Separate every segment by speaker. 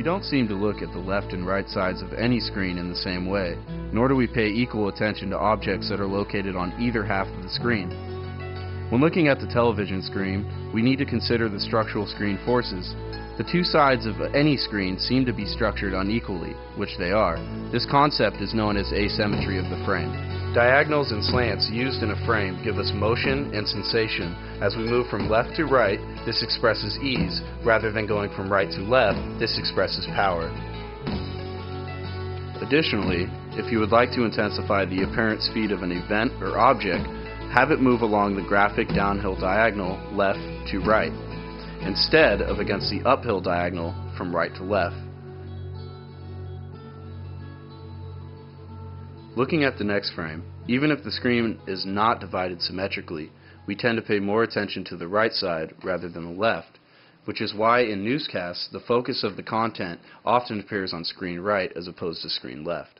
Speaker 1: We don't seem to look at the left and right sides of any screen in the same way, nor do we pay equal attention to objects that are located on either half of the screen. When looking at the television screen, we need to consider the structural screen forces. The two sides of any screen seem to be structured unequally, which they are. This concept is known as asymmetry of the frame. Diagonals and slants used in a frame give us motion and sensation. As we move from left to right, this expresses ease. Rather than going from right to left, this expresses power. Additionally, if you would like to intensify the apparent speed of an event or object, have it move along the graphic downhill diagonal left to right, instead of against the uphill diagonal from right to left. Looking at the next frame, even if the screen is not divided symmetrically, we tend to pay more attention to the right side rather than the left, which is why in newscasts the focus of the content often appears on screen right as opposed to screen left.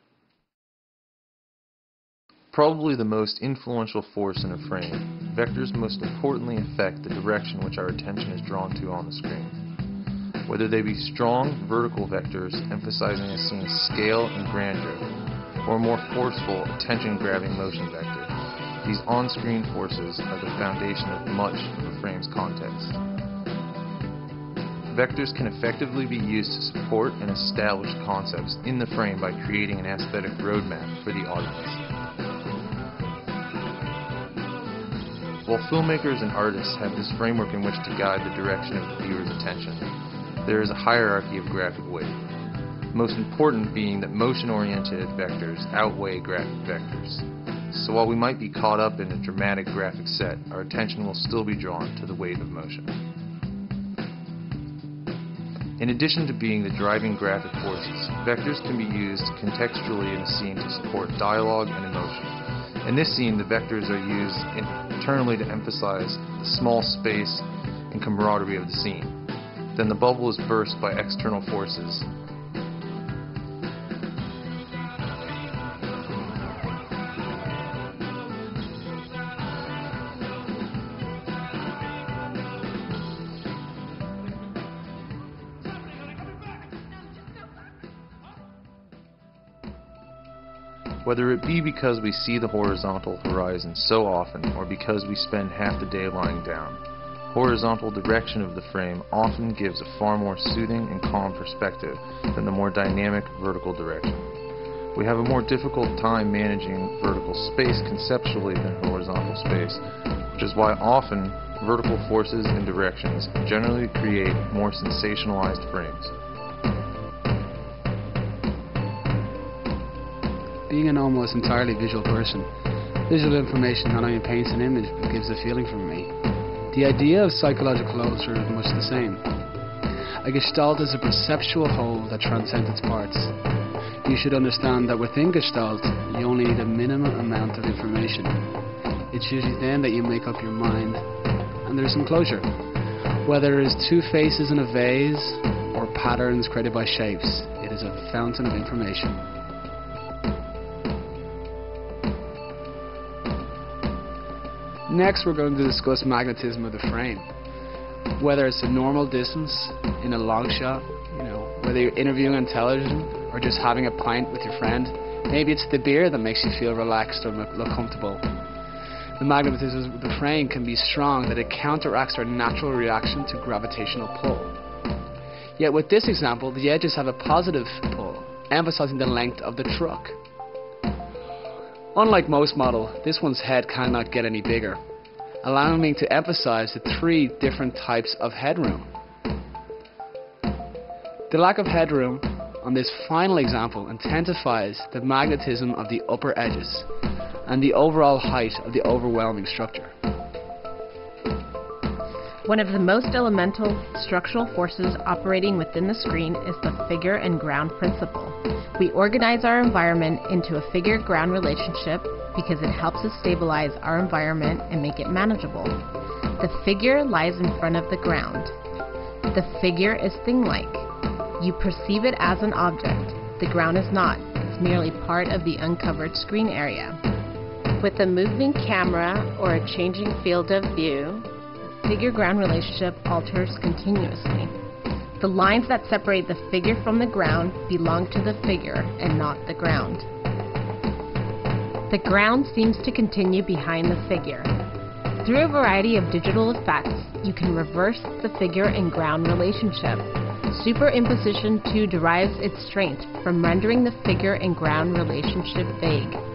Speaker 2: Probably the most influential force in a frame, vectors most importantly affect the direction which our attention is drawn to on the screen. Whether they be strong vertical vectors emphasizing a scene's scale and grandeur, or a more forceful attention-grabbing motion vector, these on-screen forces are the foundation of much of a frame's context. Vectors can effectively be used to support and establish concepts in the frame by creating an aesthetic roadmap for the audience. While filmmakers and artists have this framework in which to guide the direction of the viewer's attention, there is a hierarchy of graphic weight. Most important being that motion-oriented vectors outweigh graphic vectors. So while we might be caught up in a dramatic graphic set, our attention will still be drawn to the weight of motion. In addition to being the driving graphic forces, vectors can be used contextually in a scene to support dialogue and emotion. In this scene, the vectors are used internally to emphasize the small space and camaraderie of the scene. Then the bubble is burst by external forces. Whether it be because we see the horizontal horizon so often or because we spend half the day lying down, horizontal direction of the frame often gives a far more soothing and calm perspective than the more dynamic vertical direction. We have a more difficult time managing vertical space conceptually than horizontal space, which is why often vertical forces and directions generally create more sensationalized frames.
Speaker 3: Being an almost entirely visual person, visual information not only paints an image but gives a feeling for me. The idea of psychological closure is much the same. A gestalt is a perceptual whole that transcends its parts. You should understand that within gestalt, you only need a minimum amount of information. It's usually then that you make up your mind, and there's some closure. Whether it is two faces in a vase or patterns created by shapes, it is a fountain of information. Next, we're going to discuss magnetism of the frame. Whether it's a normal distance in a long shot, whether you're interviewing on television or just having a pint with your friend, maybe it's the beer that makes you feel relaxed or look comfortable. The magnetism of the frame can be strong that it counteracts our natural reaction to gravitational pull. Yet with this example, the edges have a positive pull, emphasizing the length of the truck. Unlike most model, this one's head cannot get any bigger, allowing me to emphasize the three different types of headroom. The lack of headroom on this final example intensifies the magnetism of the upper edges and the overall height of the overwhelming structure.
Speaker 4: One of the most elemental structural forces operating within the screen is the figure and ground principle. We organize our environment into a figure-ground relationship because it helps us stabilize our environment and make it manageable. The figure lies in front of the ground. The figure is thing-like. You perceive it as an object. The ground is not. It's merely part of the uncovered screen area. With a moving camera or a changing field of view, the figure-ground relationship alters continuously. The lines that separate the figure from the ground belong to the figure and not the ground. The ground seems to continue behind the figure. Through a variety of digital effects, you can reverse the figure and ground relationship. Superimposition 2 derives its strength from rendering the figure and ground relationship vague.